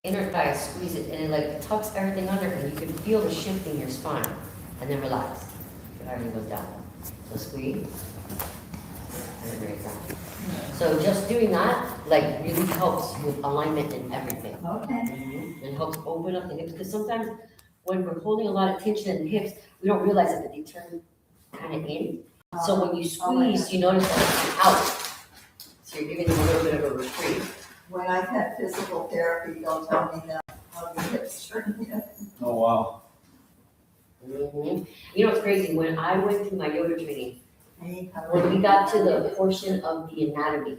inner thigh, squeeze it, and it like tucks everything under, and you can feel the shift in your spine, and then relax. Everything goes down. So squeeze, and then bring it down. So just doing that, like, really helps with alignment and everything. Okay. And helps open up the hips, because sometimes when we're holding a lot of tension in the hips, we don't realize that they turn kind of in. So when you squeeze, you notice that it's out. So you're giving them a little bit of a reprieve. When I've had physical therapy, they'll tell me that how the hips turn. Oh, wow. Mhm. You know what's crazy? When I went through my yoga training, When when we got to the portion of the anatomy,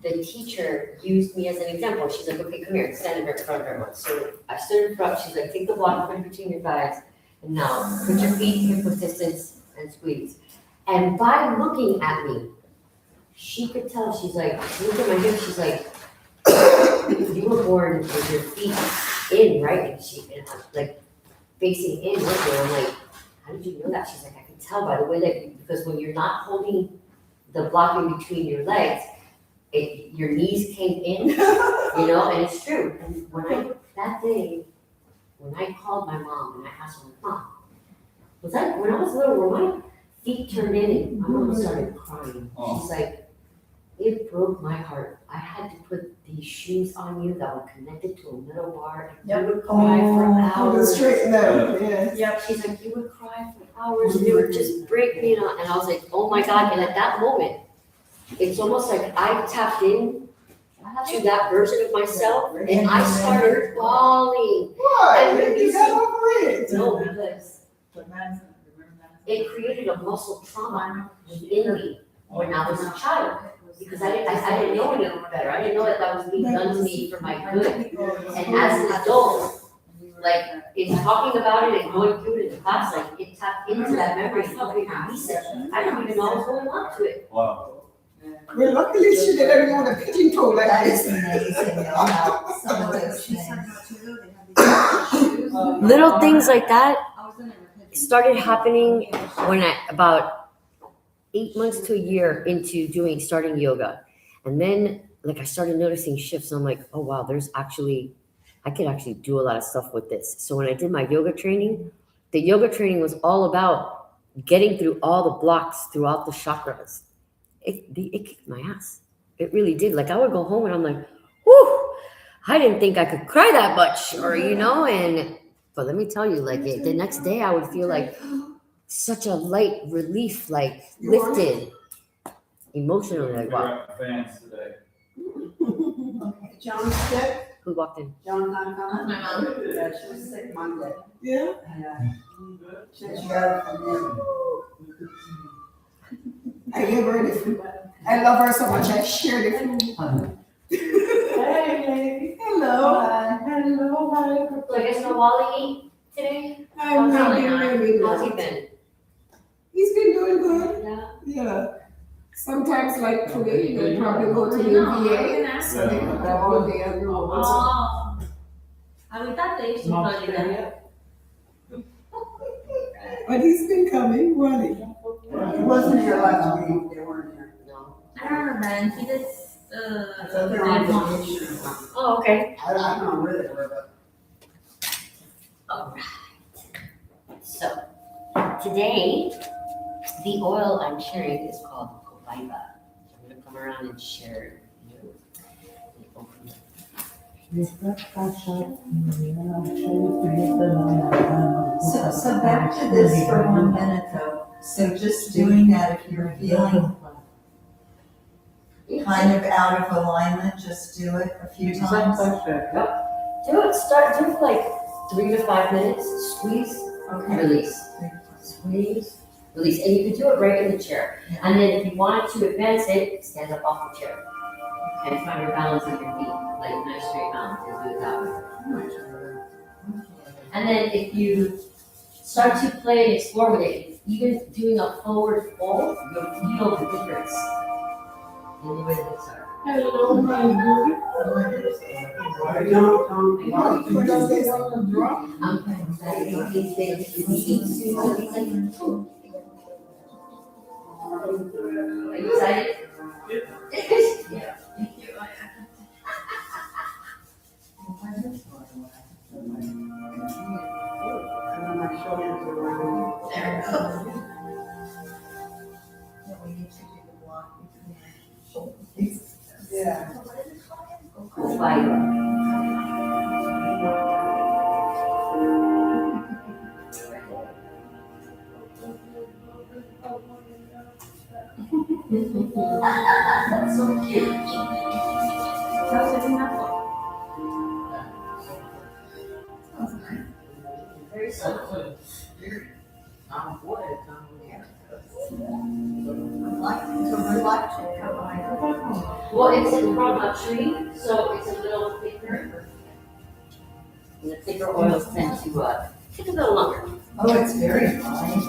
the teacher used me as an example. She's like, okay, come here, stand in front of everyone. So I stood in front, she's like, take the block in between your thighs, and now put your feet hip width distance and squeeze. And by looking at me, she could tell, she's like, look at my hips, she's like, you were born with your feet in, right? And I'm like, facing in with you. I'm like, how did you know that? She's like, I can tell by the way that, because when you're not holding the block in between your legs, your knees came in, and it's true. And that day, when I called my mom and I asked her, Mom, when I was little, were my feet turned in? And my mom started crying. Oh. She's like, it broke my heart. I had to put these shoes on you that were connected to a metal bar, and you would cry for hours. Straighten out, yes. Yep, she's like, you would cry for hours, and it would just break me, and I was like, oh my God. And at that moment, it's almost like I tapped in to that version of myself, and I started bawling. Why? You got over it. No, because it created a muscle trauma within me when I was a child. Because I didn't know any better. I didn't know that was being done to me for my good. And as an adult, like, in talking about it and going through it in class, like, it tapped into that memory and helped me release it. I didn't even know I was holding on to it. Wow. Well, luckily she didn't want a pigeon toe like That is this. amazing, how some of those things. Little things like that started happening when about 8 months to a year into starting yoga. And then I started noticing shifts, and I'm like, oh wow, I could actually do a lot of stuff with this. So when I did my yoga training, the yoga training was all about getting through all the blocks throughout the chakras. It kicked my ass. It really did. Like, I would go home and I'm like, whew, I didn't think I could cry that much, but let me tell you, the next day I would feel like such a light relief, lifted emotionally, like, wow. We're fans today. John sick? Who walked in? John not coming? My mom. Yeah, she was sick Monday. Yeah? Yeah. She got it from him. I gave her the food. I love her so much, I shared the food. Hey, lady. Hello. Hello, hi. So I guess no Wally today? I'm really How's he good. been? He's been doing good. Yeah. Yeah. Sometimes today, they probably go to the VA, so they could go all day on the road. Oh, habitate y su Florida. But he's been coming, Wally. He wasn't here last week, they weren't here. No. I don't remember, and he did, So they're on vacation or something. Oh, okay. I don't know where they were, but. All right. So today, the oil I'm sharing is called Copaiba. So I'm gonna come around and share you. So back to this for 1 minute though. So just doing that, if you're feeling kind of out of alignment, just do it a few times. Do it for 3 to 5 minutes. Squeeze, Okay. release. Squeeze, release. And you can do it right in the chair. And then if you wanted to advance it, stand up off the chair. And find your balance on your feet, like a nice straight balance, and do it that way. And then if you start to play and explore with it, even doing a forward fold, you'll feel the difference in the way that it's are. Hello, my Are you excited? Yeah. Yeah. So what is it called? Copaiba. That's so cute. How's it in that one? Very simple. Well, it's from a tree, so it's a little thicker. And the thicker oils tend to take a little longer. Oh, it's very fine.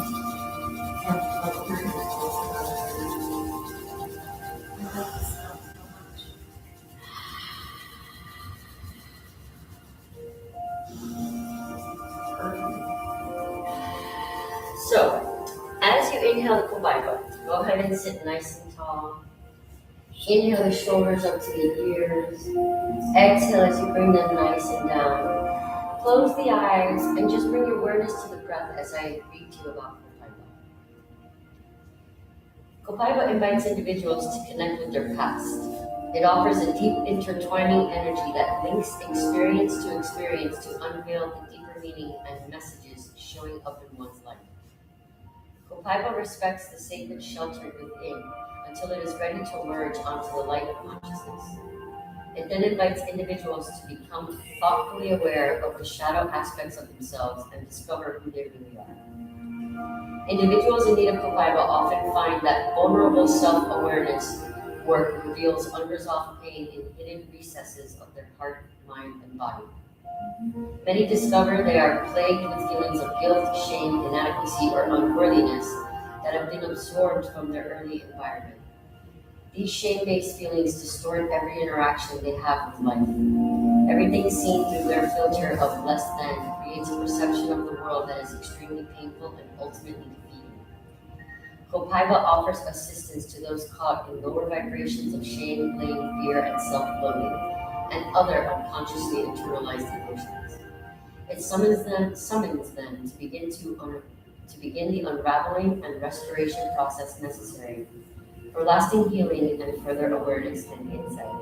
So, as you inhale the copaiba, go ahead and sit nice and tall. Inhale the shoulders up to the ears. Exhale as you bring them nice and down. Close the eyes and just bring your awareness to the breath as I read to you about copaiba. Copaiba invites individuals to connect with their past. It offers a deep intertwining energy that links experience to unveil the deeper meaning and messages showing up in one's life. Copaiba respects the sacred sheltered within until it is ready to emerge onto the light of consciousness. It then invites individuals to become thoughtfully aware of the shadow aspects of themselves and discover who they really are. Individuals in need of copaiba often find that vulnerable self-awareness work reveals unresolved pain in hidden recesses of their heart, mind, and body. Many discover they are plagued with feelings of guilt, shame, inadequacy, or unworthiness that have been absorbed from their early environment. These shame-based feelings distort every interaction they have with life. Everything seen through their filter of less than creates a perception of the world that is extremely painful and ultimately defeating. Copaiba offers assistance to those caught in lower vibrations of shame, blame, fear, and self-loathing, and other unconsciously internalized emotions. It summons them to begin the unraveling and restoration process necessary for lasting healing and further awareness and insight.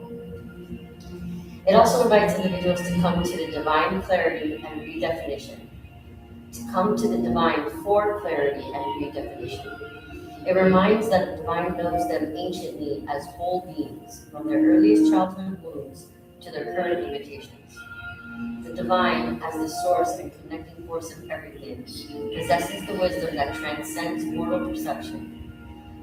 It also invites individuals to come to the divine clarity and redefinition, to come to the divine for clarity and redefinition. It reminds that the divine knows them anciently as whole beings, from their earliest childhood wounds to their current limitations. The divine, as the source and connecting force of everything, possesses the wisdom that transcends mortal perception.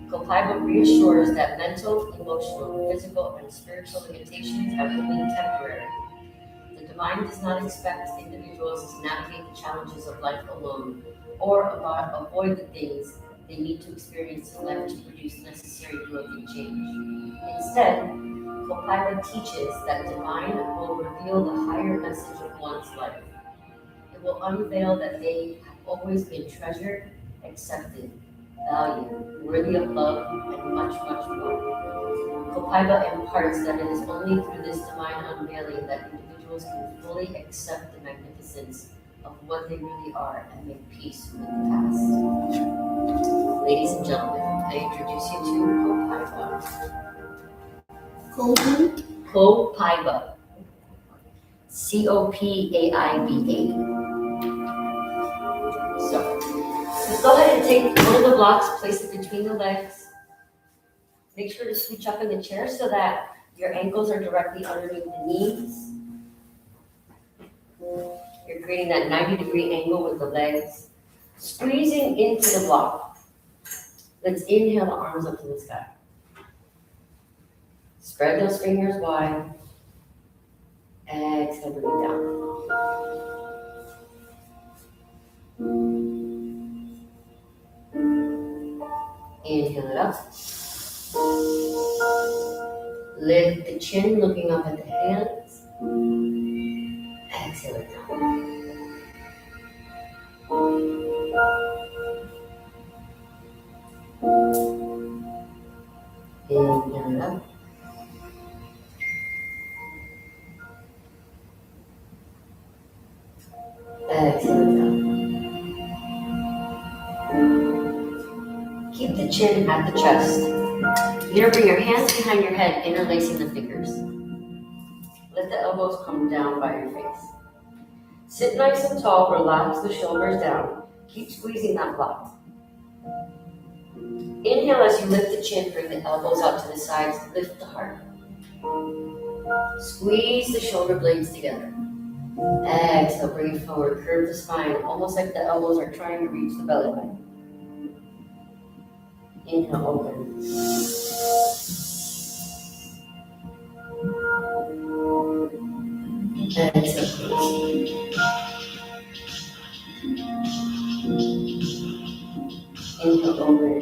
Copaiba reassures that mental, emotional, physical, and spiritual limitations are only temporary. The divine does not expect individuals to navigate the challenges of life alone or avoid the things they need to experience in life to produce necessary growth and change. Instead, Copaiba teaches that divine will reveal the higher message of one's life. It will unveil that they have always been treasured, accepted, valued, worthy of love, and much, much more. Copaiba imparts that it is only through this divine unveiling that individuals can fully accept the magnificence of what they really are and make peace with the past. Ladies and gentlemen, I introduce you to Copaiba. Copaiba. Copaiba. So, just go ahead and take one of the blocks, place it between the legs. Make sure to scooch up in the chair so that your ankles are directly underneath the knees. You're creating that 90-degree angle with the legs. Squeezing into the block. Let's inhale the arms up to the sky. Spread those fingers wide. Exhale, bring it down. Inhale it up. Lift the chin, looking up at the hands. Exhale it down. Inhale it up. Exhale it down. Keep the chin at the chest. You're gonna bring your hands behind your head, interlacing the fingers. Let the elbows come down by your face. Sit nice and tall, relax the shoulders down. Keep squeezing that block. Inhale as you lift the chin, bring the elbows out to the sides, lift the heart. Squeeze the shoulder blades together. Exhale, bring it forward, curve the spine, almost like the elbows are trying to reach the belly button. Inhale, open. Exhale, close. Inhale, open.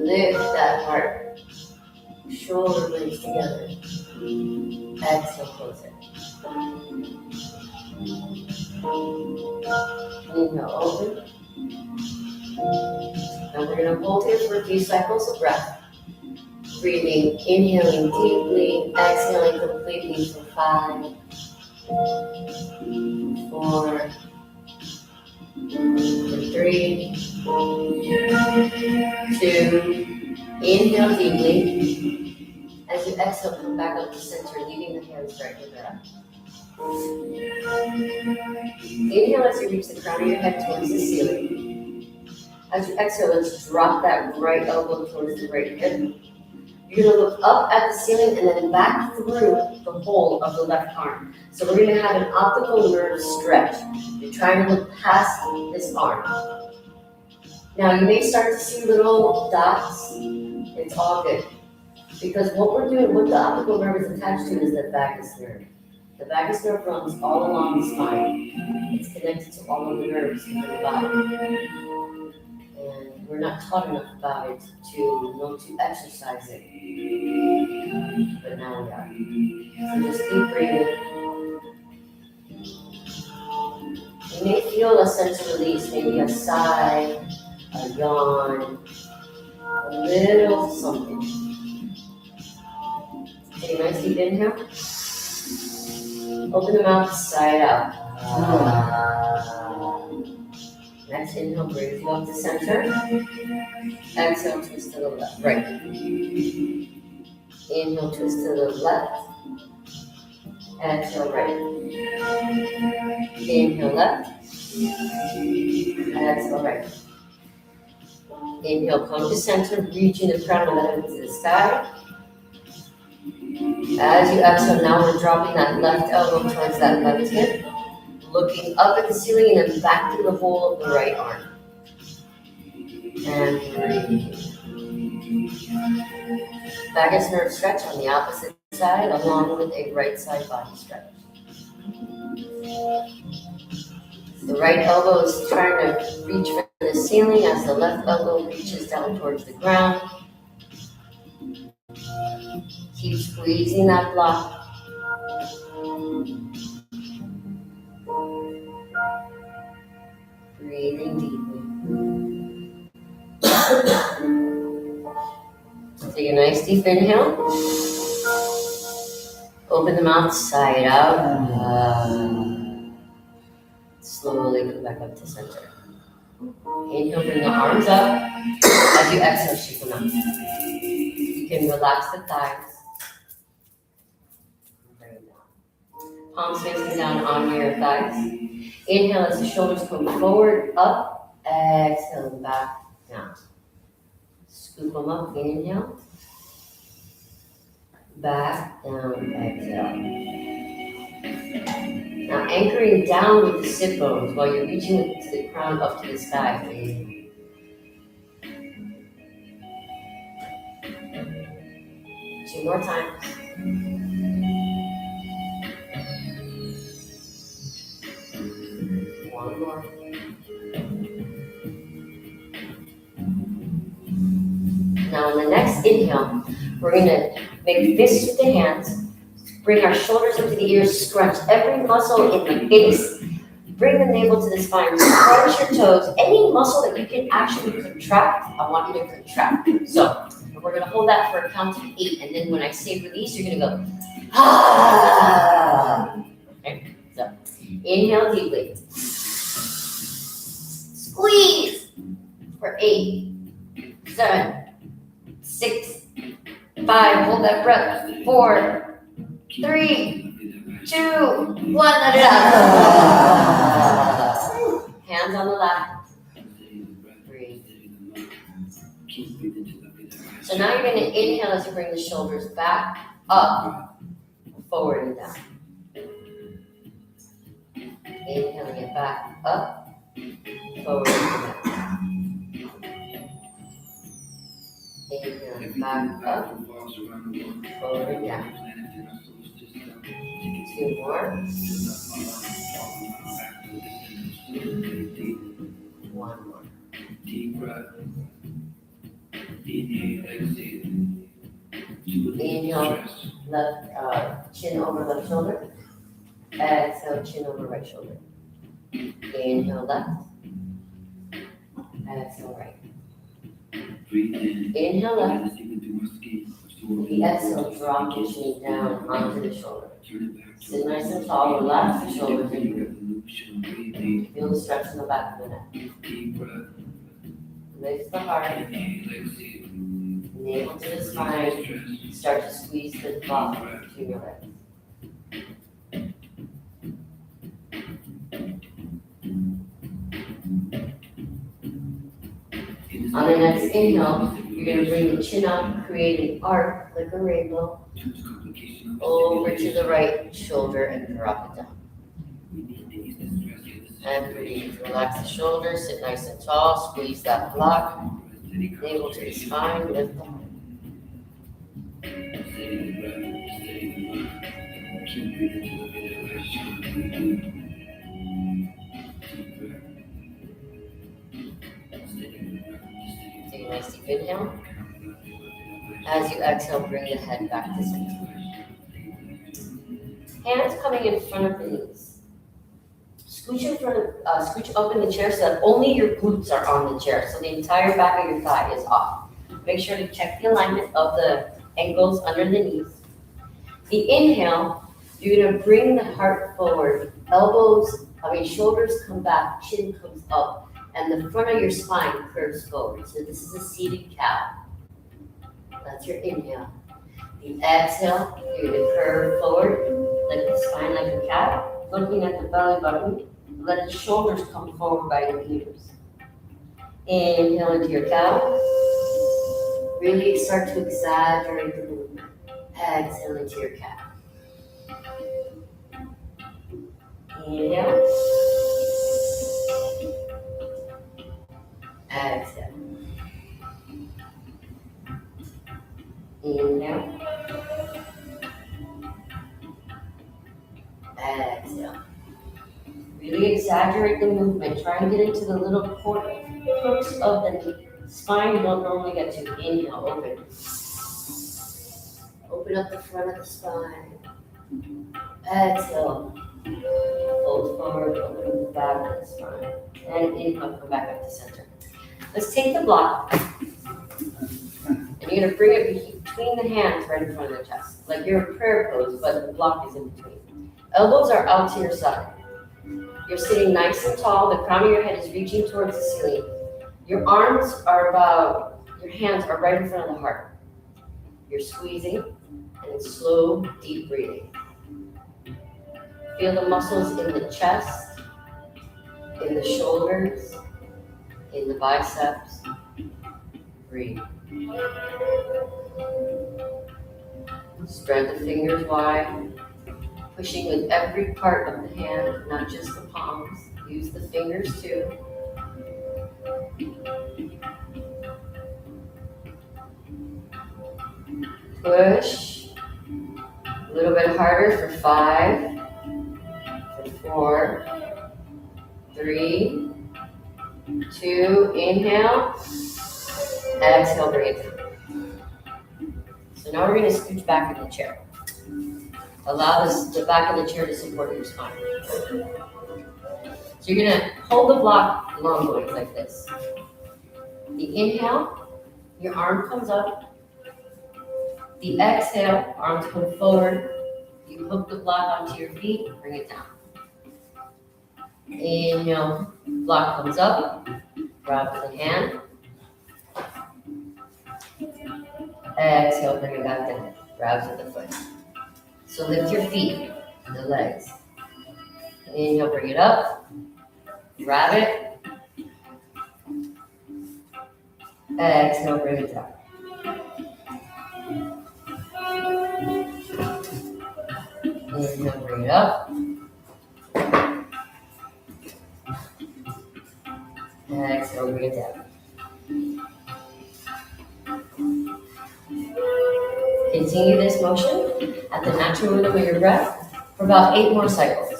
Lift that heart. Shoulder blades together. Exhale, close it. Inhale, open. Now we're going to hold here for a few cycles of breath. Breathing, inhaling deeply, exhaling completely for 5, 4, 3, 2, inhale deeply. As you exhale, come back up to center, leaving the hands directly back. Inhale as you reach the crown of your head towards the ceiling. As you exhale, let's drop that right elbow towards the right hip. You're going to look up at the ceiling and then back through the whole of the left arm. So we're going to have an optical nerve stretch. You're trying to look past this arm. Now you may start to see little dots. It's all good. Because what we're doing, what the optical nerve is attached to is the vagus nerve. The vagus nerve runs all along the spine. It's connected to all of the nerves in the body. And we're not taught enough about it to know to exercise it. But now we are. So just keep breathing. You may feel a sense of release, maybe a sigh, a yawn, a little something. Take a nice deep inhale. Open the mouth, sigh out. Next inhale brings you up to center. Exhale, twist to the left, right. Inhale, twist to the left. Exhale, right. Inhale, left. Exhale, right. Inhale, come to center, reaching the crown of the head to the sky. As you exhale, now we're dropping that left elbow towards that left hip. Looking up at the ceiling and then back through the whole of the right arm. And breathe. Vagus nerve stretch on the opposite side along with a right side body stretch. The right elbow is trying to reach for the ceiling as the left elbow reaches down towards the ground. Keep squeezing that block. Breathing deeply. Take a nice deep inhale. Open the mouth, sigh it out. Slowly come back up to center. Inhale, bring the arms up. As you exhale, shake them out. You can relax the thighs. Bring them down. Palms facing down on your thighs. Inhale as the shoulders come forward, up. Exhale, back, down. Scoop them up, inhale. Back, down, exhale. Now anchoring down with the sit bones while you're reaching to the crown up to the sky. Breathe. 2 more times. One more. Now on the next inhale, we're going to make fists with the hands, bring our shoulders up to the ears, scrunch every muscle in the face, bring the navel to the spine, scrunch your toes. Any muscle that you can actually contract, I want you to contract. So we're going to hold that for a count of 8, and then when I say release, you're going to go, ah. Okay, so inhale deeply. Squeeze for 8, 7, 6, 5, hold that breath, 4, 3, 2, 1, let it out. Hands on the lap, breathe. So now you're gonna inhale as you bring the shoulders back, up, forward and down. Inhaling it back, up, forward and down. Inhaling back, up, forward and down. 2 more. 1 more. Deep breath. Inhale, left, chin over left shoulder. Exhale, chin over right shoulder. Inhale, left. Exhale, right. Inhale, left. The exhale, drop the chin down onto the shoulder. Sit nice and tall, relax the shoulders and feel the stretch in the back of the neck. Lift the heart, navel to the spine, start to squeeze the block between your legs. On the next inhale, you're going to bring the chin up, create an arc like a rainbow, over to the right shoulder and drop it down. And breathe. Relax the shoulders, sit nice and tall, squeeze that block, navel to the spine, lift the heart. Take a nice deep inhale. As you exhale, bring the head back to center. Hands coming in front of the knees. Scooch up in the chair so that only your glutes are on the chair, so the entire back of your thigh is off. Make sure to check the alignment of the ankles under the knees. The inhale, you're gonna bring the heart forward, shoulders come back, chin comes up, and the front of your spine curves forward. So this is a seated cow. That's your inhale. The exhale, you're gonna curve forward, like the spine like a cat, looking at the belly button. Let the shoulders come forward by your ears. Inhale into your cow. Really start to exaggerate the movement. Exhale into your cow. Inhale. Exhale. Inhale. Exhale. Really exaggerate the movement. Try and get into the little crooks of the spine you don't normally get to. Inhale, open. Open up the front of the spine. Exhale. Fold forward, open the back of the spine. And inhale, come back up to center. Let's take the block. And you're going to bring it between the hands right in front of the chest. Like you're in prayer pose, but the block is in between. Elbows are out to your side. You're sitting nice and tall. The crown of your head is reaching towards the ceiling. Your hands are right in front of the heart. You're squeezing, and it's slow, deep breathing. Feel the muscles in the chest, in the shoulders, in the biceps. Breathe. Spread the fingers wide, pushing with every part of the hand, not just the palms. Use the fingers too. Push. A little bit harder for 5, for 4, 3, 2, inhale. Exhale, bring it down. So now we're going to scooch back in the chair. Allow the back of the chair to support your spine. So you're going to hold the block long like this. The inhale, your arm comes up. The exhale, arms come forward. You hook the block onto your feet, bring it down. Inhale, block comes up. Grab the hand. Exhale, bring it back down. Grab with the foot. So lift your feet and the legs. Inhale, bring it up. Grab it. Exhale, bring it down. Inhale, bring it up. Exhale, bring it down. Continue this motion at the natural rhythm of your breath for about 8 more cycles.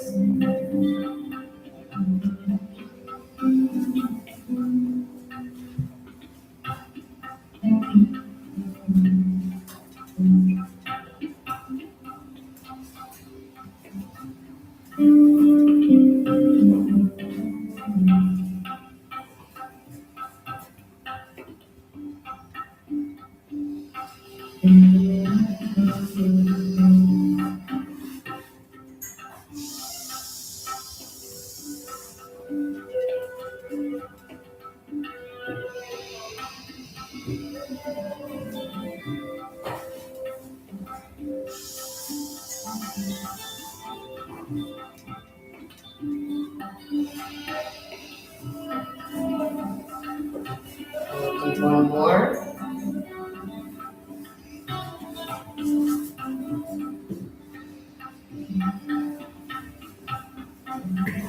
One more.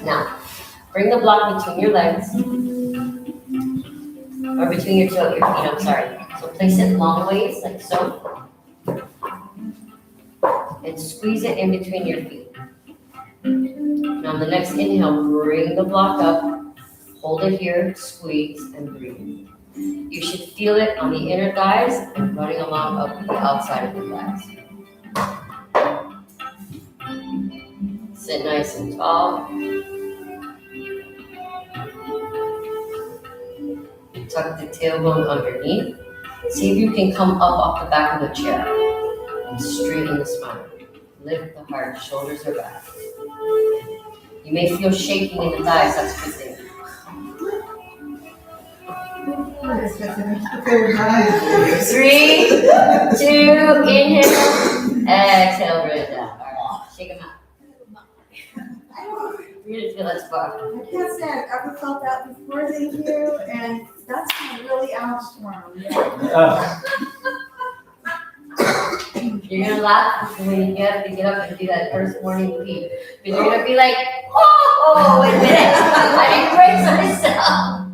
Now, bring the block between your legs, or between your feet, I'm sorry. So place it long ways, like so, and squeeze it in between your feet. Now, on the next inhale, bring the block up, hold it here, squeeze, and breathe. You should feel it on the inner thighs and running along up the outside of the thighs. Sit nice and tall. Tuck the tailbone underneath. See if you can come up off the back of the chair and straighten the spine. Lift the heart, shoulders are back. You may feel shaking in the thighs, that's a good thing. 3, 2, inhale, exhale, bring it down. All right, shake them out. You're gonna feel that spot. I can't say I've ever felt that before, thank you, and that's really outstrong. You're gonna laugh when you get up and do that first morning pee. But you're gonna be like, oh, wait a minute, I didn't brace myself.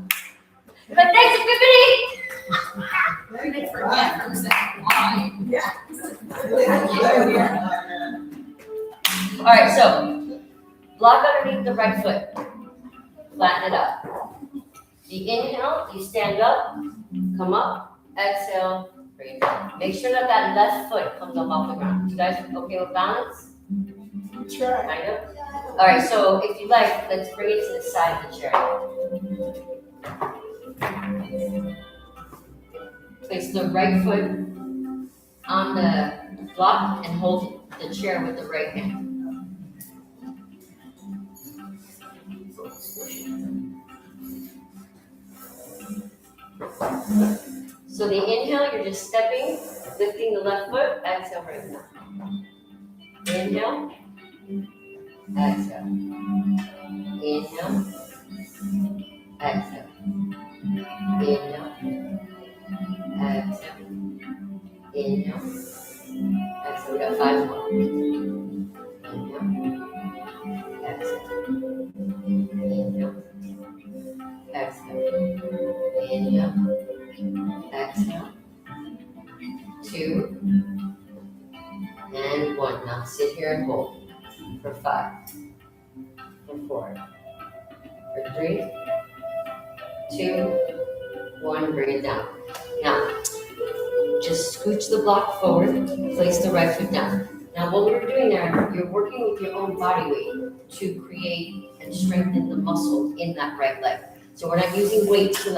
But thanks, everybody. We're gonna forget for a second why. All right, so block underneath the right foot. Flatten it up. The inhale, you stand up, come up, exhale, bring it down. Make sure that that left foot comes up off the ground. You guys okay with balance? Sure. Kind of? All right, so if you like, let's bring it to the side of the chair. Place the right foot on the block and hold the chair with the right hand. So the inhale, you're just stepping, lifting the left foot, exhale, bring it down. Inhale, exhale. Inhale, exhale. Inhale, exhale. Inhale, exhale. We got 5 more. Inhale, exhale. Inhale, exhale. Inhale, exhale. 2 and 1. Now sit here and hold for 5, for 4, for 3, 2, 1. Bring it down. Now, just scooch the block forward. Place the right foot down. Now, what we're doing there, you're working with your own body weight to create and strengthen the muscle in that right leg. So we're not using weight to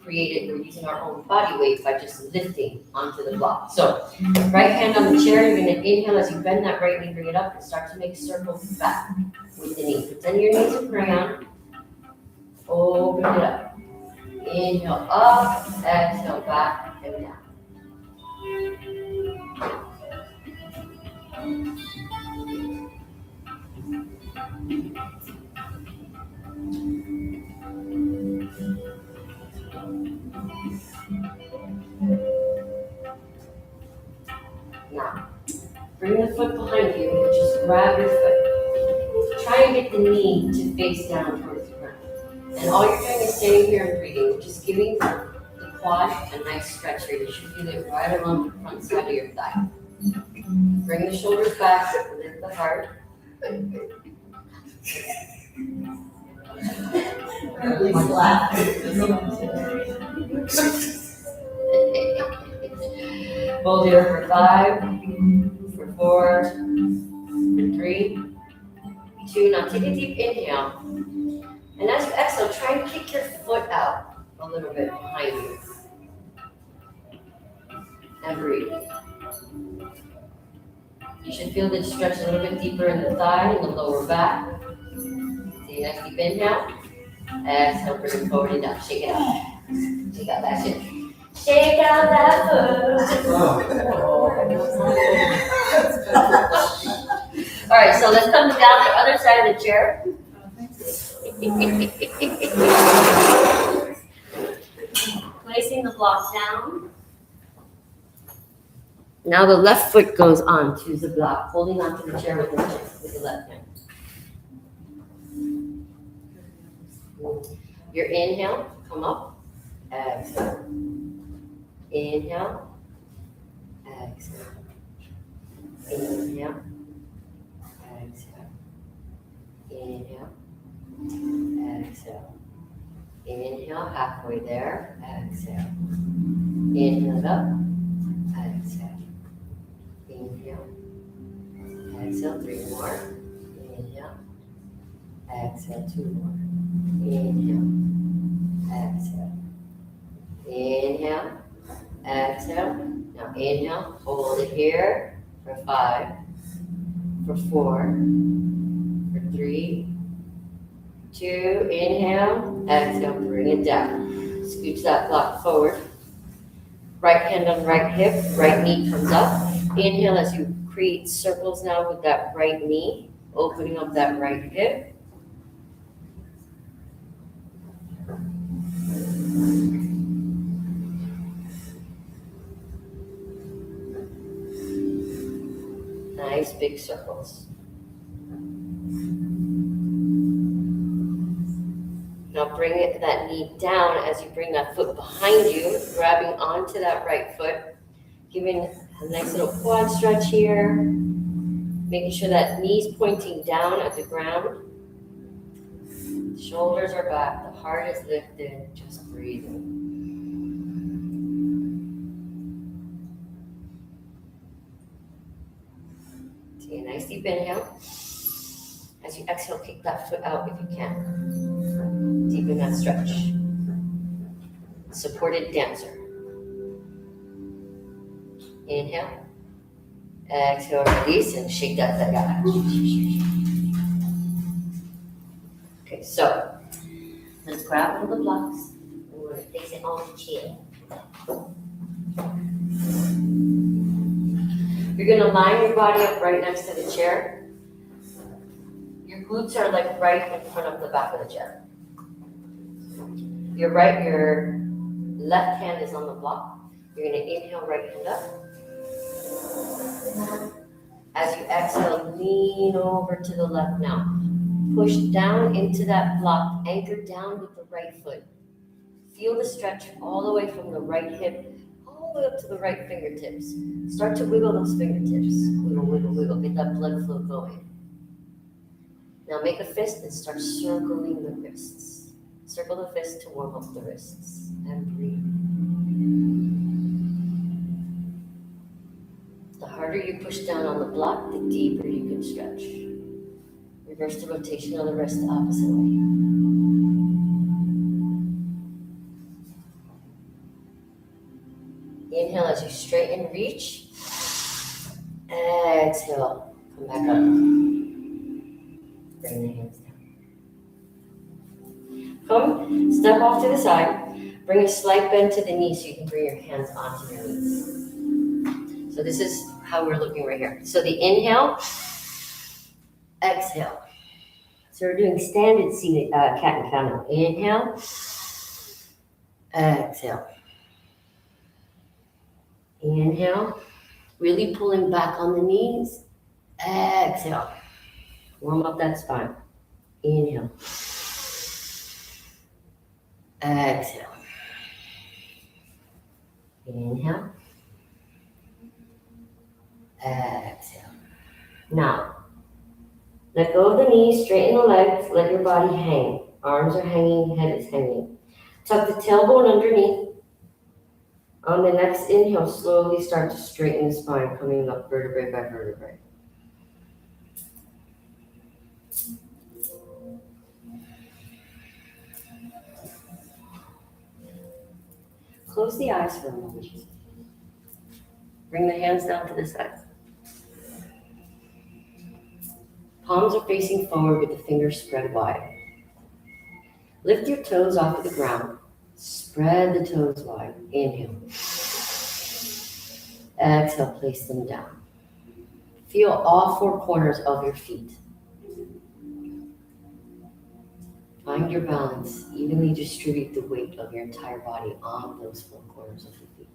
create it. We're using our own body weight by just lifting onto the block. So right hand on the chair, you're going to inhale as you bend that right knee, bring it up and start to make circles back with the knee. Pretend your knees are crayon. Open it up. Inhale up, exhale back and down. Now, bring the foot behind you and just grab your foot. Try and get the knee to face down towards the ground. And all you're doing is staying here and breathing, just giving the quad a nice stretch here. You should feel it right along the front side of your thigh. Bring the shoulders back, lift the heart. Hold here for 5, for 4, for 3, 2. Now take a deep inhale. And as you exhale, try and kick your foot out a little bit behind you. And breathe. You should feel the stretch a little bit deeper in the thigh and the lower back. Take a nice deep inhale. Exhale, bring it forward and down. Shake it out. Shake out that shit. Shake out that foot. All right, so let's come down the other side of the chair. Placing the block down. Now the left foot goes on to the block, holding onto the chair with the left hand. Your inhale, come up, exhale. Inhale, exhale. Inhale, exhale. Inhale, exhale. Inhale, halfway there, exhale. Inhale it up, exhale. Inhale, exhale, 3 more. Inhale, exhale, 2 more. Inhale, exhale. Inhale, exhale. Now inhale, hold it here for 5, for 4, for 3, 2. Inhale, exhale, bring it down. Scooch that block forward. Right hand on right hip, right knee comes up. Inhale as you create circles now with that right knee, opening up that right hip. Nice big circles. Now bring that knee down as you bring that foot behind you, grabbing onto that right foot, giving a nice little quad stretch here, making sure that knee's pointing down at the ground. Shoulders are back, the heart is lifted, just breathing. Take a nice deep inhale. As you exhale, kick that foot out if you can. Deepen that stretch. Supported dancer. Inhale. Exhale, release, and shake that leg out. Okay, so let's grab one of the blocks. And we're going to place it on the chair. You're going to line your body up right next to the chair. Your glutes are like right in front of the back of the chair. Your left hand is on the block. You're going to inhale, right hand up. As you exhale, lean over to the left now. Push down into that block, anchor down with the right foot. Feel the stretch all the way from the right hip, all the way up to the right fingertips. Start to wiggle those fingertips. Wiggle, wiggle, wiggle. Get that blood flow going. Now make a fist and start circling the wrists. Circle the fist to warm up the wrists. And breathe. The harder you push down on the block, the deeper you can stretch. Reverse the rotation of the wrist the opposite way. Inhale as you straighten, reach. Exhale, come back up. Bring the hands down. Come, step off to the side. Bring a slight bend to the knee so you can bring your hands onto your knees. So this is how we're looking right here. So the inhale, exhale. So we're doing standard seated cat and cow now. Inhale, exhale. Inhale, Really pulling back on the knees. Exhale. Warm up that spine. Inhale. Exhale. Inhale. Exhale. Now, let go of the knees, straighten the legs, let your body hang. Arms are hanging, head is hanging. Tuck the tailbone underneath. On the next inhale, slowly start to straighten the spine, coming up vertebrae by vertebrae. Close the eyes for a moment. Bring the hands down to the side. Palms are facing forward with the fingers spread wide. Lift your toes off of the ground. Spread the toes wide. Inhale. Exhale, place them down. Feel all four corners of your feet. Find your balance. Evenly distribute the weight of your entire body on those four corners of the feet.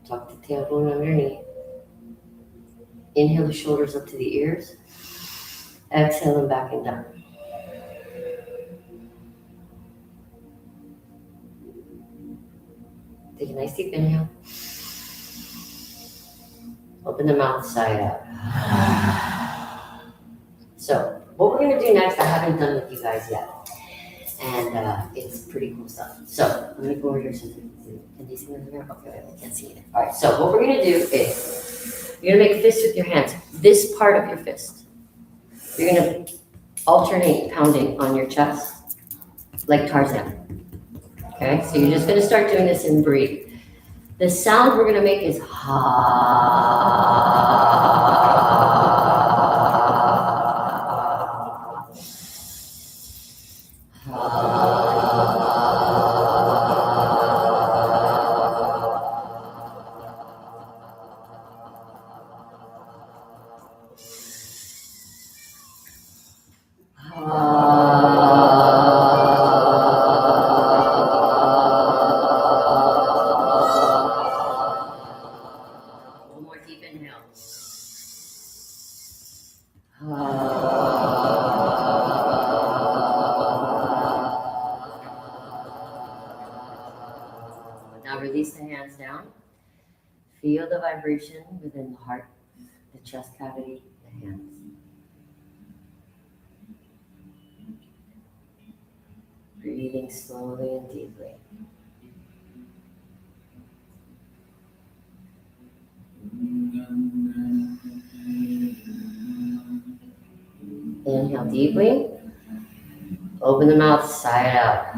Tuck the tailbone underneath. Inhale the shoulders up to the ears. Exhale them back and down. Take a nice deep inhale. Open the mouth side out. So, what we're going to do next, I haven't done with you guys yet. And it's pretty cool stuff. So, I'm going to go over here so you can see. Can you see over here? Okay, I can't see it. All right, so what we're going to do is, you're going to make fists with your hands. This part of your fist. You're going to alternate pounding on your chest, like Tarzan. Okay, so you're just going to start doing this and breathe. The sound we're going to make is one more deep inhale. Now release the hands down. Feel the vibration within the heart, the chest cavity, the hands. Breathing slowly and deeply. Inhale deeply. Open the mouth side out.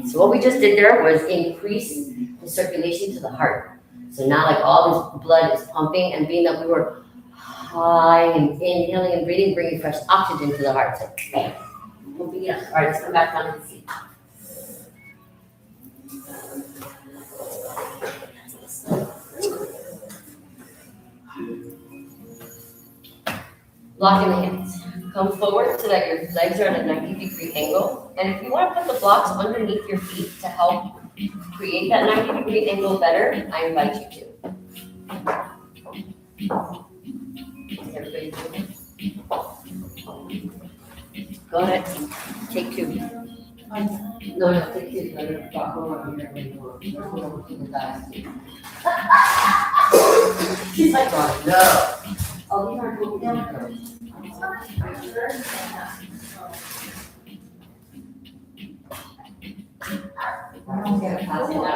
So what we just did there was increase the circulation to the heart. So now like all this blood is pumping, and being that we were high and inhaling and breathing, bringing fresh oxygen to the heart. So bam, pumping it up. All right, let's come back down to the seat. Lock in the hands. Come forward so that your legs are at a 90-degree angle. And if you want to put the blocks underneath your feet to help create that 90-degree angle better, I invite you to. Is everybody doing it? Go ahead. Take two. No, take two. Let it go around here and go. She's like, oh, no. Oh, these aren't moving down. I don't get a pass it out.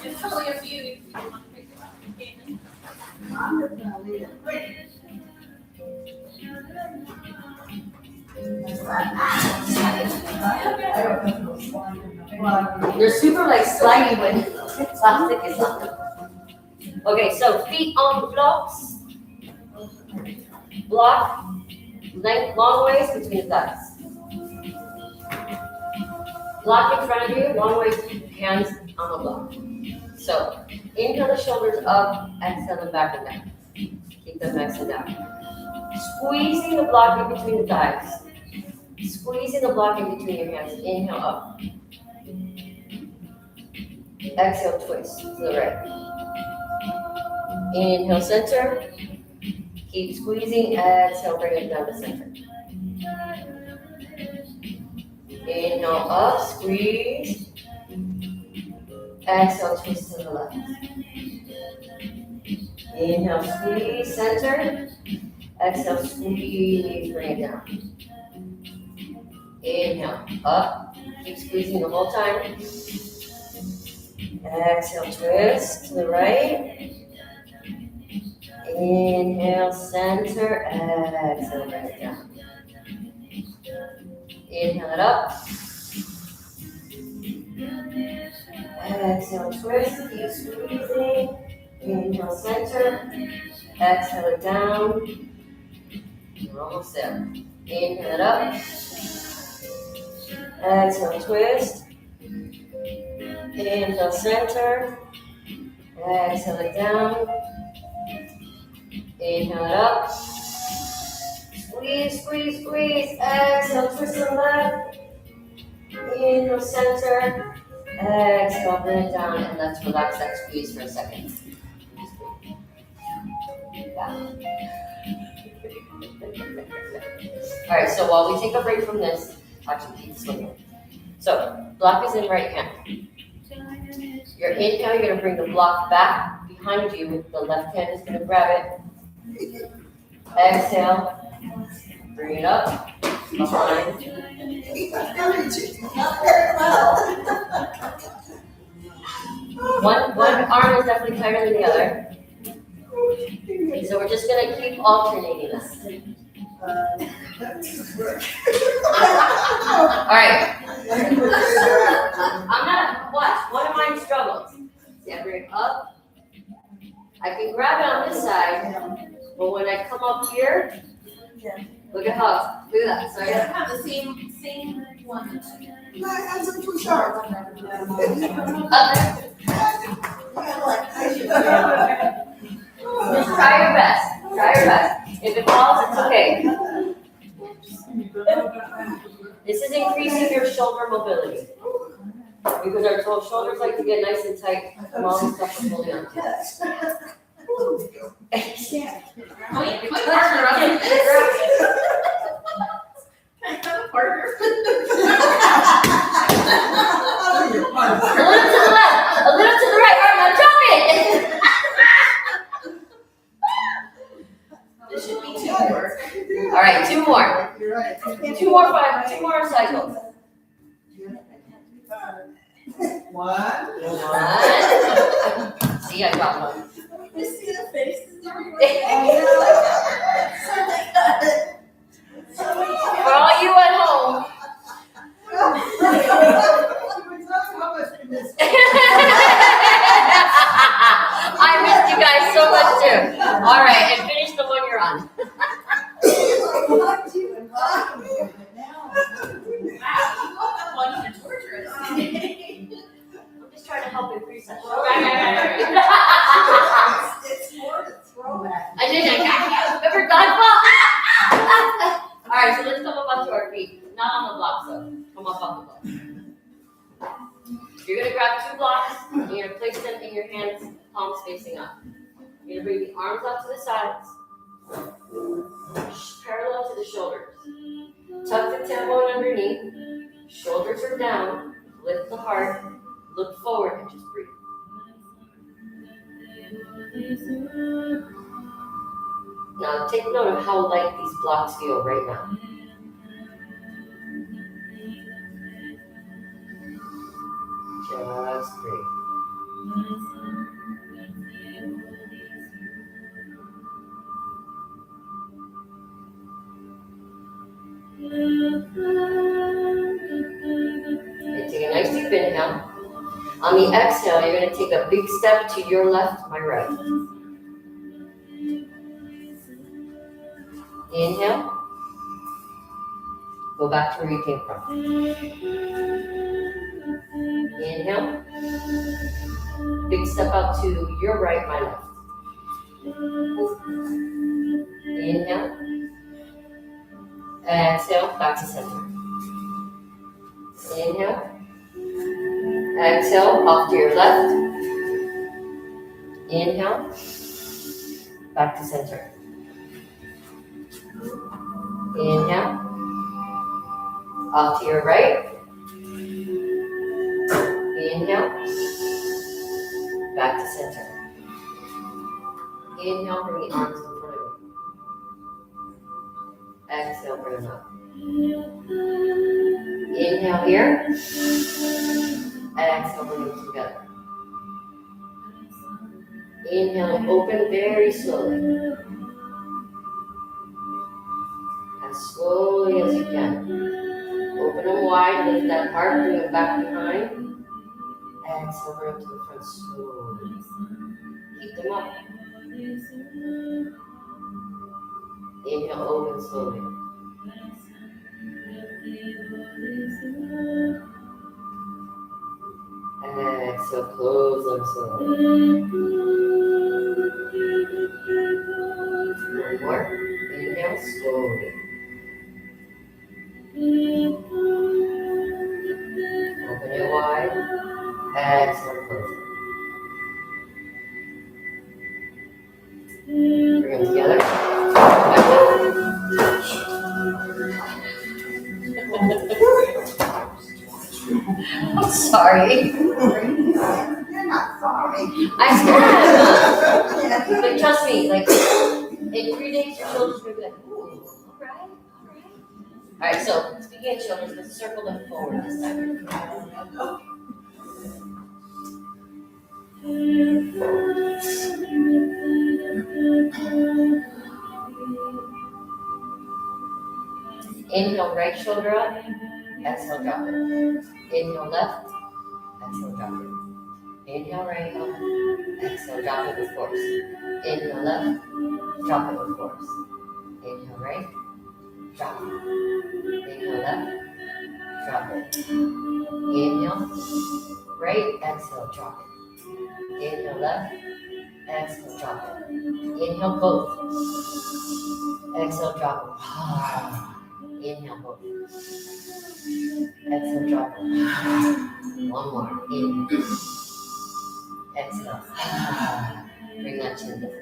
It's totally up to you if you want to pick it up. You can. They're super like slimy when plastic is on them. Okay, so feet on blocks. Block, length, long ways between the thighs. Block in front of you, long ways, hands on the block. So, inhale the shoulders up, exhale them back and down. Keep them nice and down. Squeezing the block in between the thighs. Squeezing the block in between your hands. Inhale up. Exhale, twist to the right. Inhale, center. Keep squeezing. Exhale, bring it down to center. Inhale up, squeeze. Exhale, twist to the left. Inhale, squeeze, center. Exhale, squeeze, bring it down. Inhale, up. Keep squeezing the whole time. Exhale, twist to the right. Inhale, center. Exhale, bring it down. Inhale it up. Exhale, twist. Keep squeezing. Inhale, center. Exhale it down. We're almost there. Inhale it up. Exhale, twist. Inhale, center. Exhale it down. Inhale it up. Squeeze, squeeze, squeeze. Exhale, twist to the left. Inhale, center. Exhale, bring it down, and let's relax that squeeze for a second. Yeah. All right, so while we take a break from this, actually keep swinging. So, block is in right hand. Your inhale, you're gonna bring the block back behind you. The left hand is gonna grab it. Exhale, bring it up, behind. One arm is definitely tighter than the other. So we're just gonna keep alternating this. All right. I'm gonna watch. One of mine struggles. See, I bring it up. I can grab it on this side, but when I come up here, look at how. Look at that. So I gotta have the same one. My hands are too sharp. up there. Just try your best. Try your best. If it falls, it's okay. This is increasing your shoulder mobility. Because our shoulders like to get nice and tight from all the stuff we're holding on to. Partner. A little to the right. All right, now jump it. This should be 2 more. All right, two more. You're right. Two more cycles. One. See, I got one. You see the faces For all you at home. I missed you guys so much too. All right, and finish the one you're on. One to torture us. I'm just trying to help increase that. Right. It's more to throw at. I did. I got you. Remember dodgeball? All right, so let's come up onto our feet. Not on the blocks though. Come up on the block. You're gonna grab 2 blocks. And you're gonna place them in your hands, palms facing up. You're gonna bring the arms out to the sides, parallel to the shoulders. Tuck the tailbone underneath. Shoulders are down. Lift the heart. Look forward and just breathe. Now take note of how light these blocks feel right now. Just breathe. And take a nice deep inhale. On the exhale, you're gonna take a big step to your left, my right. Inhale. Go back to where you came from. Inhale. Big step out to your right, my left. Inhale. Exhale, back to center. Inhale. Exhale, off to your left. Inhale. Back to center. Inhale. Off to your right. Inhale. Back to center. Inhale, bring the arms in front of you. Exhale, bring them up. Inhale here. Exhale, bring them together. Inhale, open very slowly. As slowly as you can. Open them wide, lift that heart, bring it back behind. Exhale, bring them to the front slowly. Keep them up. Inhale, open slowly. Exhale, close them slowly. One more. Inhale, slowly. Open it wide. Exhale, close it. Bring them together. I'm sorry. You're not sorry. I am. But trust me, like in 3 days, your shoulders will be like, ooh, all right. All right, so speaking of shoulders, let's circle them forward this time. Inhale, right shoulder up. Exhale, drop it. Inhale, left. Exhale, drop it. Inhale, right up. Exhale, drop it with force. Inhale, left. Drop it with force. Inhale, right. Drop it. Inhale, left. Drop it. Inhale, right. Exhale, drop it. Inhale, left. Exhale, drop it. Inhale, both. Exhale, drop it. Inhale, both. Exhale, drop it. One more. Inhale. Exhale. Bring that chin down.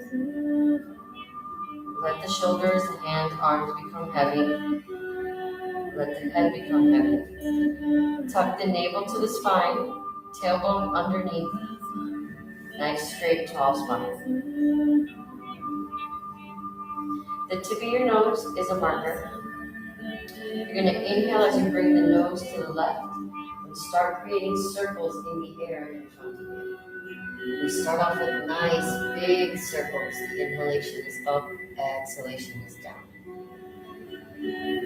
Let the shoulders, the hands, arms become heavy. Let the head become heavy. Tuck the navel to the spine, tailbone underneath. Nice, straight, tall spine. The tip of your nose is a marker. You're going to inhale as you bring the nose to the left and start creating circles in the air in front of you. We start off with nice big circles. The inhalation is up, exhalation is down.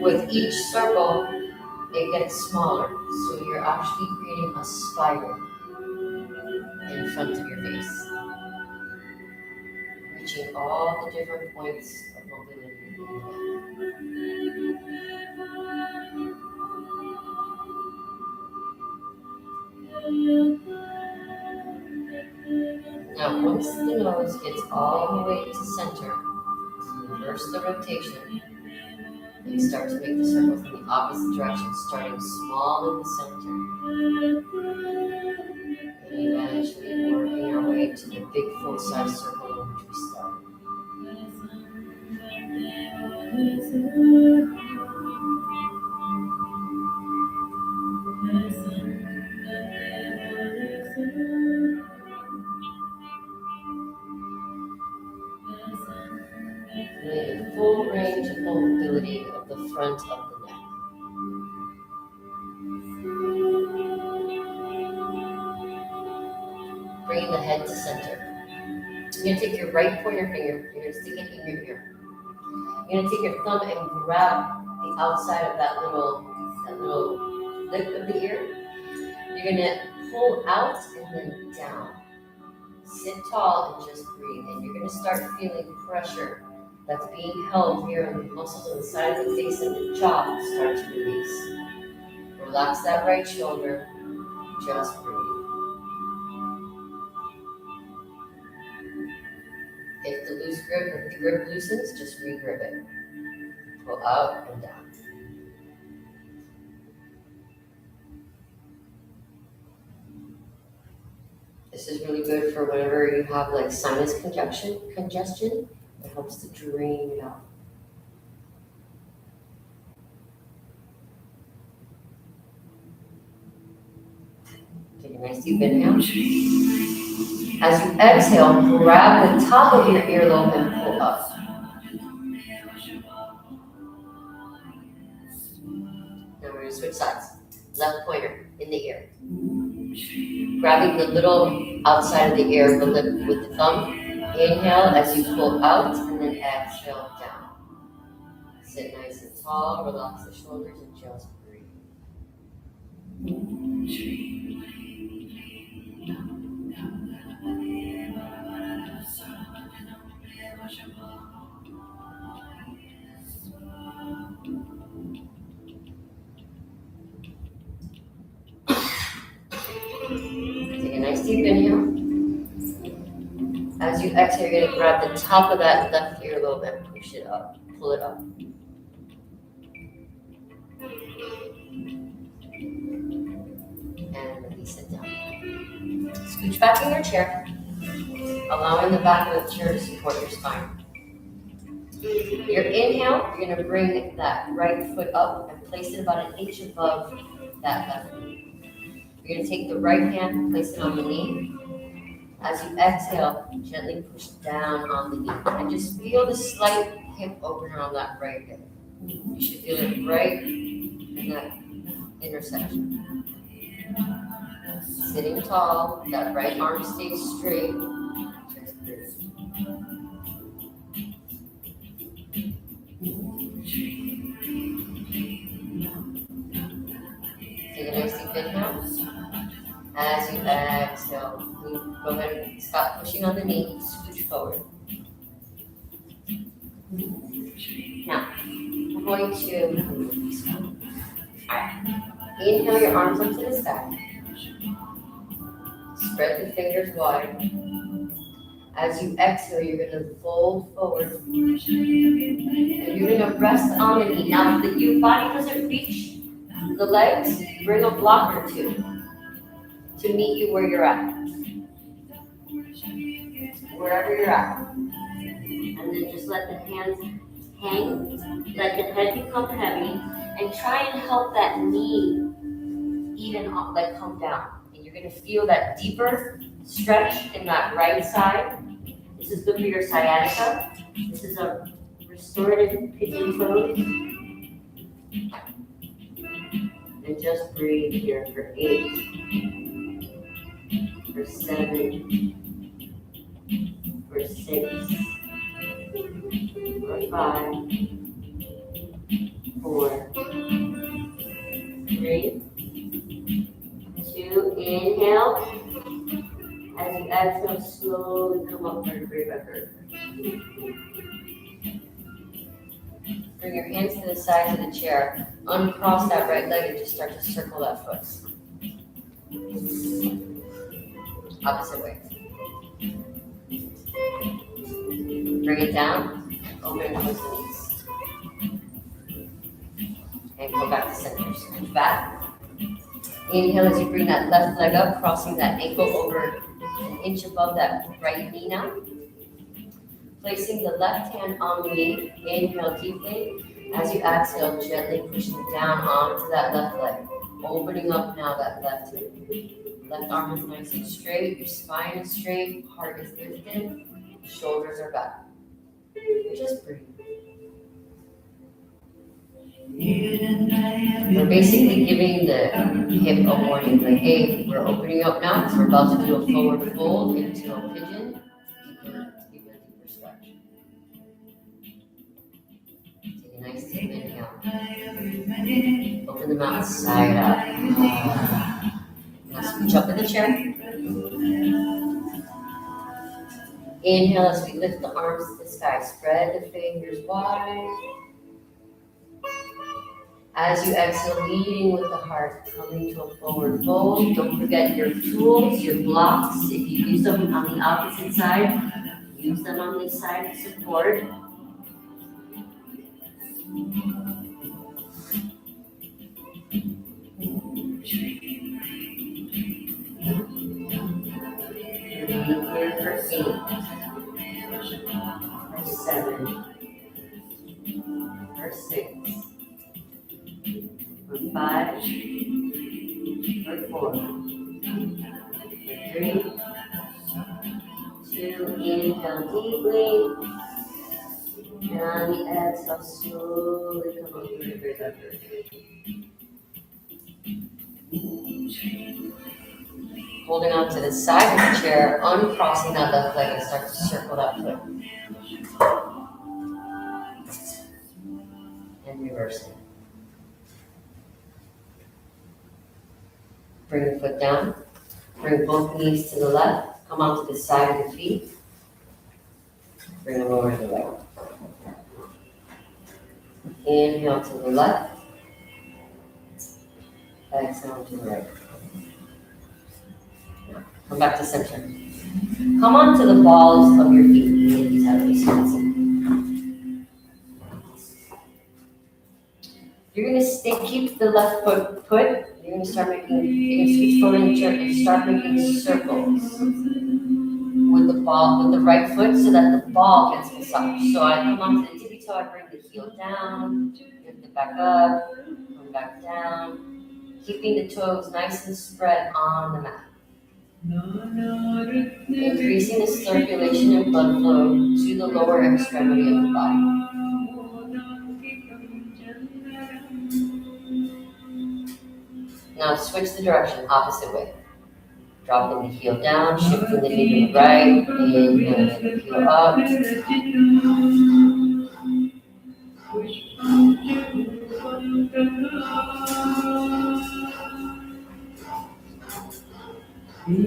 With each circle, it gets smaller, so you're actually creating a spiral in front of your face, reaching all the different points of mobility in the neck. Now, once the nose gets all the way to center, reverse the rotation, and start to make the circles in the opposite direction, starting small in the center, and eventually working our way to the big full-size circle in which we started. Creating full range of mobility of the front of the neck. Bringing the head to center. You're going to take your right pointer finger, you're going to stick it in your ear. You're going to take your thumb and grab the outside of that little lip of the ear. You're going to pull out and then down. Sit tall and just breathe. And you're gonna start feeling pressure that's being held here in the muscles on the side of the face and the jaw start to release. Relax that right shoulder, just breathe. If the grip loosens, just re-grip it. Pull out and down. This is really good for whenever you have like sinus congestion. It helps to drain it out. Take a nice deep inhale. As you exhale, grab the top of your earlobe and pull up. Now we're going to switch sides. Left pointer in the ear. Grabbing the little outside of the ear with the thumb. Inhale as you pull out and then exhale down. Sit nice and tall, relax the shoulders and just breathe. Take a nice deep inhale. As you exhale, you're going to grab the top of that left earlobe and push it up, pull it up. And release it down. Scooch back in your chair, allowing the back of the chair to support your spine. Your inhale, you're going to bring that right foot up and place it about an inch above that left knee. You're going to take the right hand and place it on the knee. As you exhale, gently push down on the knee. And just feel the slight hip opener on that right hip. You should feel it right in that intersection. Sitting tall, that right arm stays straight. Just breathe. Take a nice deep inhale. As you exhale, go ahead and stop pushing on the knee, scooch forward. Now, I'm going to, inhale your arms up to the sky. Spread the fingers wide. As you exhale, you're going to fold forward. And you're going to rest on the knee. Now, if your body doesn't reach the legs, bring a block or two to meet you where you're at. Wherever you're at. And then just let the hands hang, let the head become heavy, and try and help that knee even up, like come down. And you're gonna feel that deeper stretch in that right side. This is good for your sciatica. This is a restorative pigeon pose. And just breathe here for 8. For 7, for 6, for 5, 4, 3, 2, inhale. As you exhale, slowly come up vertebrae by vertebrae. Bring your hands to the sides of the chair. Uncross that right leg and just start to circle that foot. Opposite way. Bring it down, open and close the knees. And go back to center. Scooch back. Inhale as you bring that left leg up, crossing that ankle over an inch above that right knee now. Placing the left hand on the knee, inhale deeply. As you exhale, gently pushing down onto that left leg. Opening up now that left hip. Left arm is nice and straight, your spine is straight, heart is lifted, shoulders are back. Just breathe. We're basically giving the hip a warning, like, hey, we're opening up now, so we're about to do a forward fold into a pigeon, deeper stretch. Take a nice deep inhale. Open the mouth side up. Now scooch up in the chair. Inhale as we lift the arms to the sky. Spread the fingers wide. As you exhale, leading with the heart, coming to a forward fold. Don't forget your tools, your blocks. If you use them on the opposite side, use them on this side to support. Breathe here for 8, for 7, for 6, for 5, for 4, for 3, 2, inhale deeply, and on the exhale, slowly come up through the breath up. Holding on to the side of the chair, uncrossing that left leg and start to circle that foot. And reversing. Bring the foot down. Bring both knees to the left. Come onto the side of the feet. Bring them over to the right. Inhale to the left. Exhale to the right. Come back to center. Come onto the balls of your feet. You're going to keep the left foot put. You're going to start making, you're going to switch forward and jerk and start making circles with the ball, with the right foot so that the ball gets massaged. So I come onto the tippy toe, I bring the heel down, lift it back up, come back down, keeping the toes nice and spread on the mat. Increasing the circulation and blood flow to the lower extremity of the body. Now switch the direction, opposite way. Dropping the heel down, shifting the knee to the right, inhaling the heel up.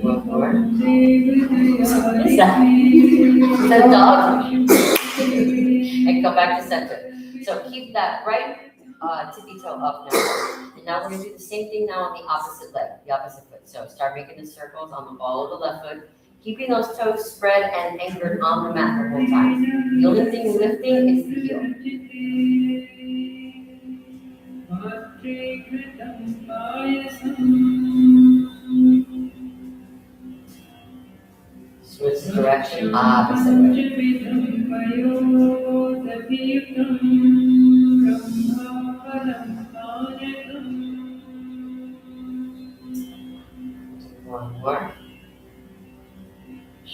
One more. What is that? Is that a dog? And come back to center. So keep that right tippy toe up now. And now we're going to do the same thing now on the opposite leg, the opposite foot. So start making the circles on the ball of the left foot, keeping those toes spread and anchored on the mat the whole time. The only thing lifting is the heel. Switch the direction, opposite way. One more.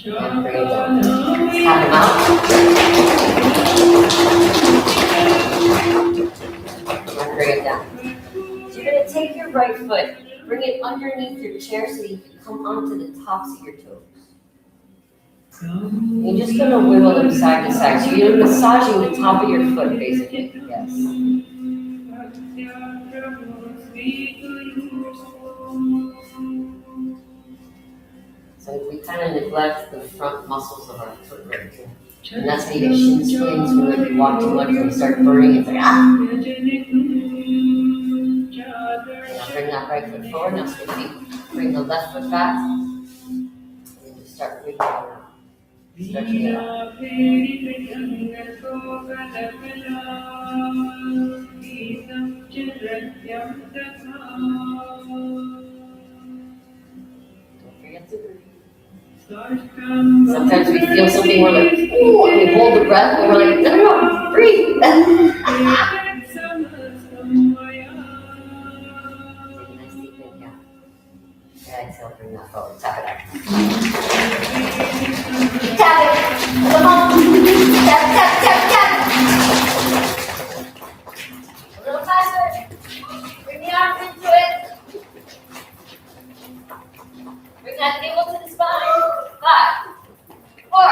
And bring it down. Tap them out. And bring it down. So you're going to take your right foot, bring it underneath your chair so that you can come onto the tops of your toes. You're just going to wiggle them side to side. So you're massaging the top of your foot, basically. Yes. So we kind of neglect the front muscles of our foot right here. And that's when you get shin splints when we walk too much and we start burning. It's like, ah! Now bring that right foot forward. Now switch feet. Bring the left foot back. And just start wiggling around. Stretching it out. Don't forget to breathe. Sometimes we feel something, we're like, ooh, and we hold the breath, and we're like, no, breathe. Take a nice deep inhale. Exhale, bring that forward. Tap it out. Tap it. Come on. Tap, tap, tap, tap. A little faster. Bring the arms into it. Bring that navel to the spine. 5, 4,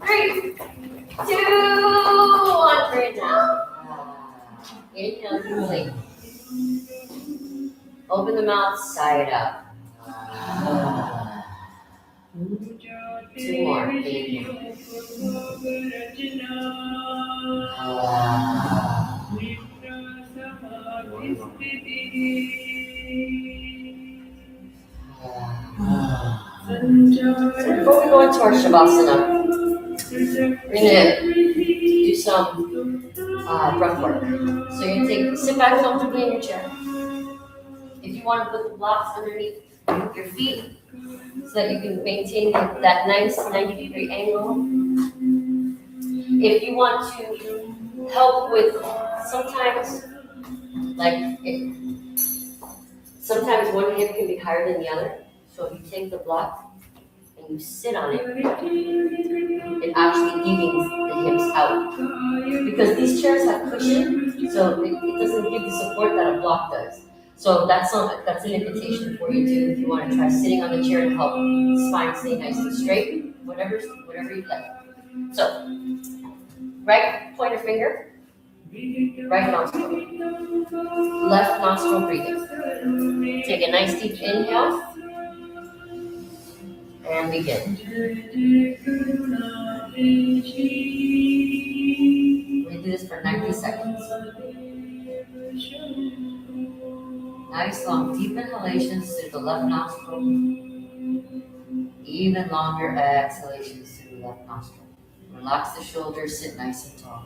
3, 2, 1. Bring it down. Inhale deeply. Open the mouth, sigh it out. Two more. Inhale. So before we go into our Shavasana, we're gonna do some breath work. So you sit back comfortably in your chair. If you want to put the blocks underneath your feet so that you can maintain that nice 90-degree angle. If you want to help with sometimes one hip can be higher than the other. So if you take the block and you sit on it, it actually evens the hips out. Because these chairs have cushion, so it doesn't give the support that a block does. So that's an invitation for you too. If you want to try sitting on the chair and help spine stay nice and straight, whatever you'd like. So, right pointer finger, right nostril, left nostril breathing. Take a nice deep inhale and begin. We do this for 90 seconds. Nice long deep inhalations through the left nostril. Even longer exhalations through the left nostril. Relax the shoulders, sit nice and tall.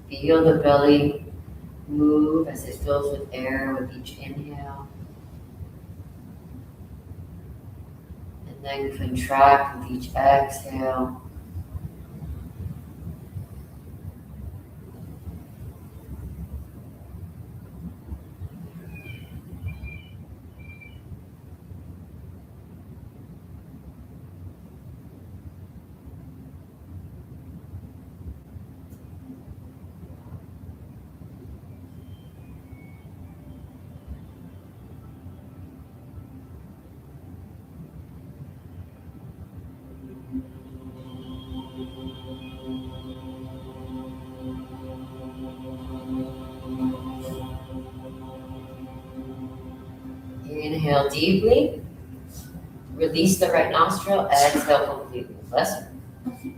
Feel the belly move as it fills with air with each inhale. And then contract with each exhale. Inhale deeply. Release the right nostril. Exhale completely. Bless you.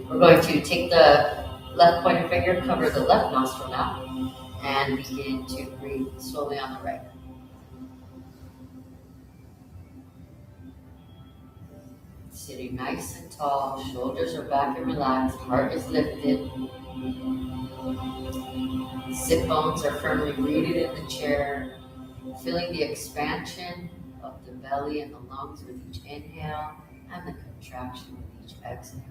We're going to take the left pointer finger, cover the left nostril now, and begin to breathe slowly on the right. Sitting nice and tall, shoulders are back and relaxed, heart is lifted. Sit bones are firmly rooted in the chair. Feeling the expansion of the belly and the lungs with each inhale and the contraction with each exhale.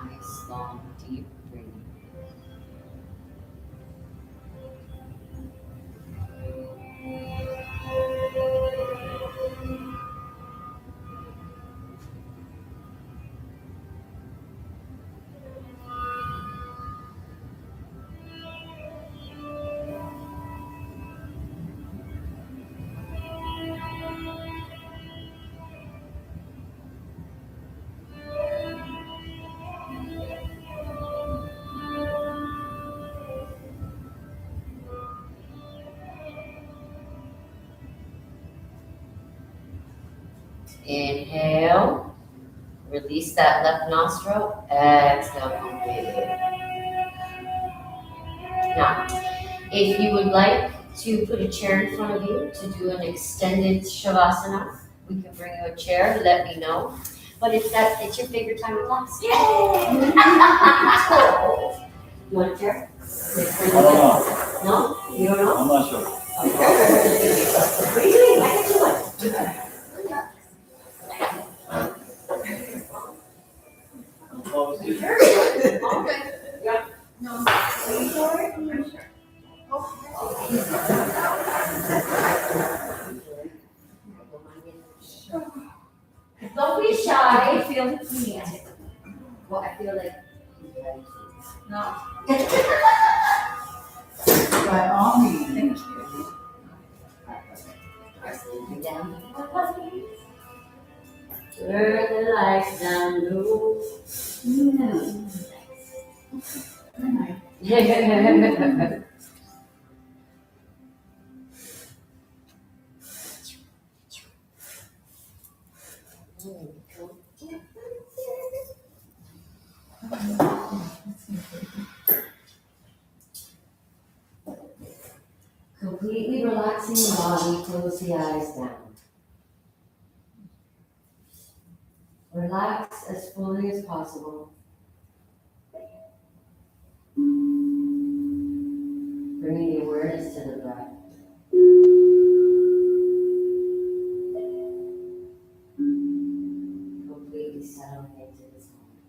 Nice, long, deep breathing. Inhale, release that left nostril, exhale completely. Now, if you would like to put a chair in front of you to do an extended Shavasana, we can bring you a chair, let me know. But it's your favorite time of class. Yay! You want a chair? I don't know. No? You don't know? I'm not sure. Okay. What are you doing? I got you one. shy. Feel the key. Well, I feel like he's ready to. No. By all means. Thank you. Arsenal, down. Turn the lights down low. Completely relaxing the body, close the eyes down. Relax as fully as possible. Bringing the awareness to the breath. Completely settling into this moment.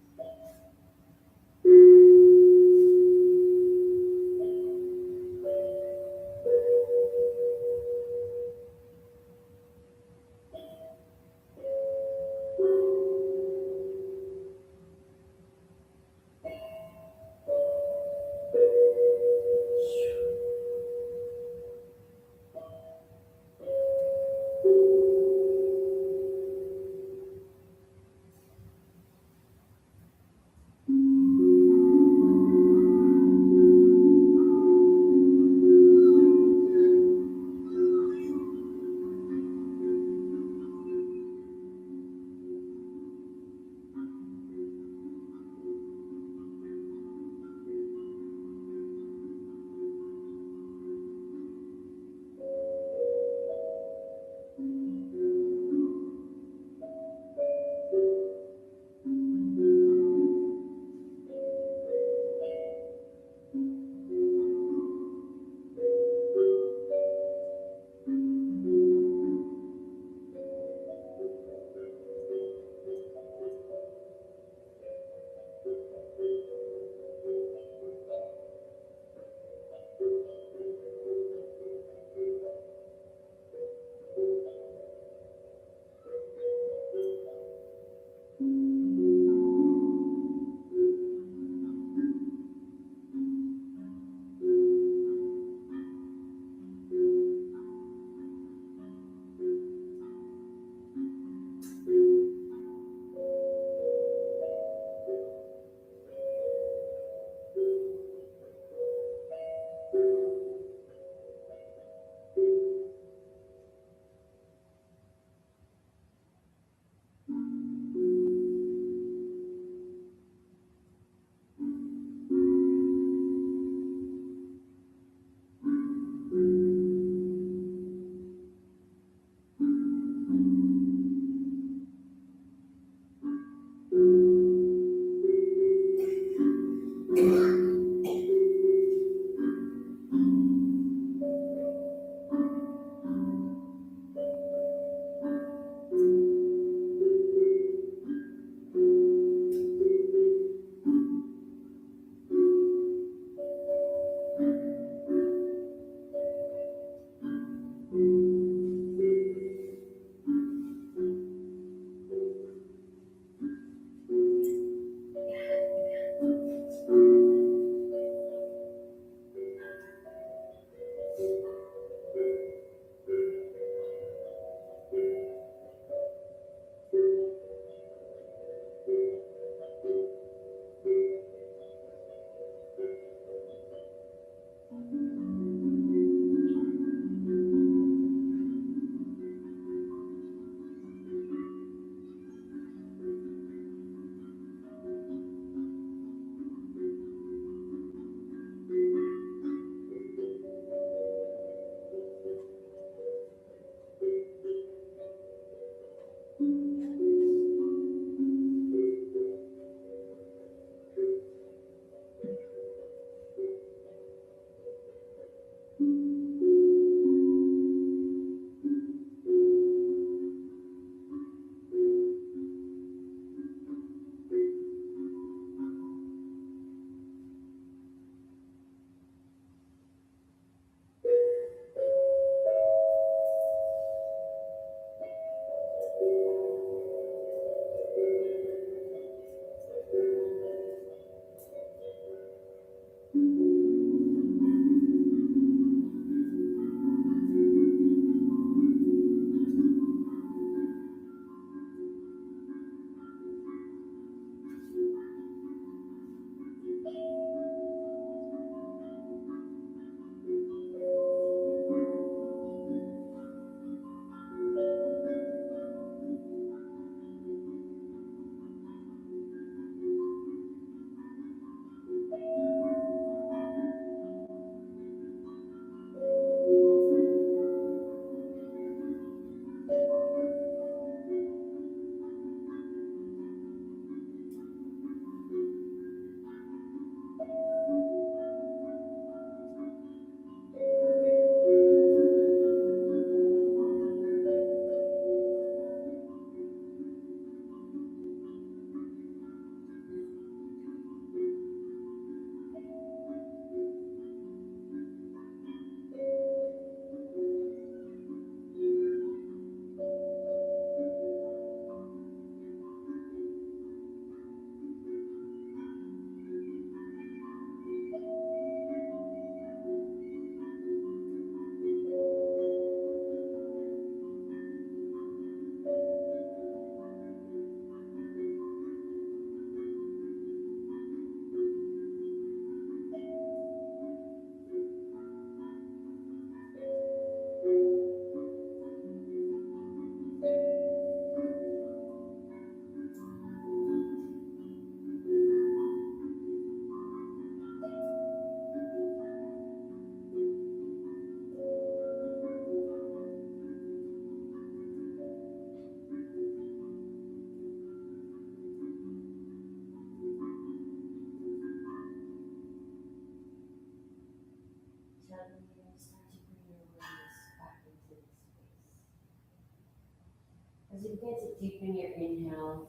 As you begin to deepen your inhales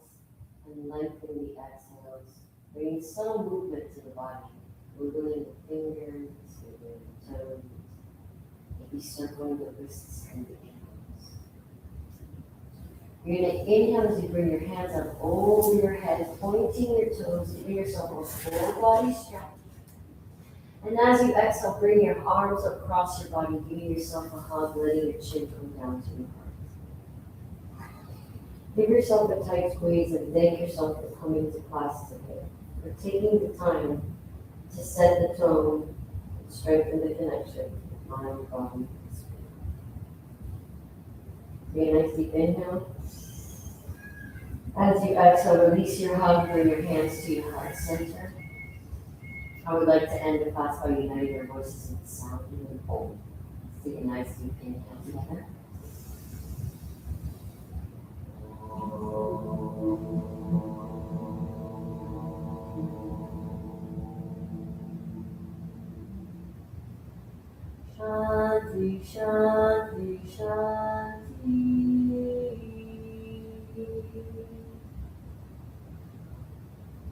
and lengthen the exhales, bring some movement to the body, wiggling the fingers, wiggling the toes, maybe circling the wrists and the ankles. You're going to inhale as you bring your hands up over your head, pointing your toes, giving yourself a full body stretch. And as you exhale, bring your arms across your body, giving yourself a hug, letting your chin come down to your heart. Give yourself a tight squeeze and thank yourself for coming to class today, for taking the time to set the tone and strengthen the connection with mind, body, and spirit. Take a nice deep inhale. As you exhale, release your hug, bring your hands to your heart center. I would like to end the class by uniting our voices in sound and hold. Let's take a nice deep inhale together. Shanti, Shanti, Shanti.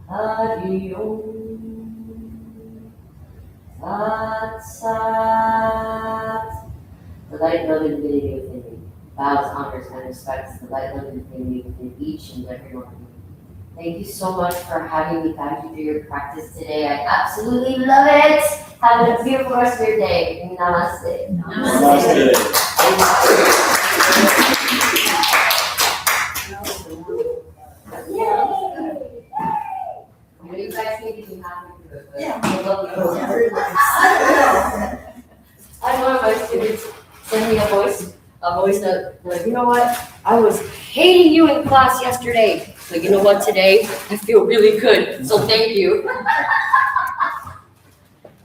Hari Om. Sat Sat. The light, love, and divinity within me bows, honors, and respects the light, love, and divinity within each and every one of you. Thank you so much for having me guide you through your practice today. I absolutely love it. Have a beautiful rest of your day. Namaste. Namaste. Yay! You guys need to be happy for it. But Yeah. I love you. Very nice. I had one of my students send me a voice note, like, you know what? I was hating you in class yesterday. But you know what, today, I feel really good, so thank you.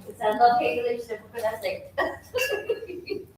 It's that love-hate relationship, for that sake.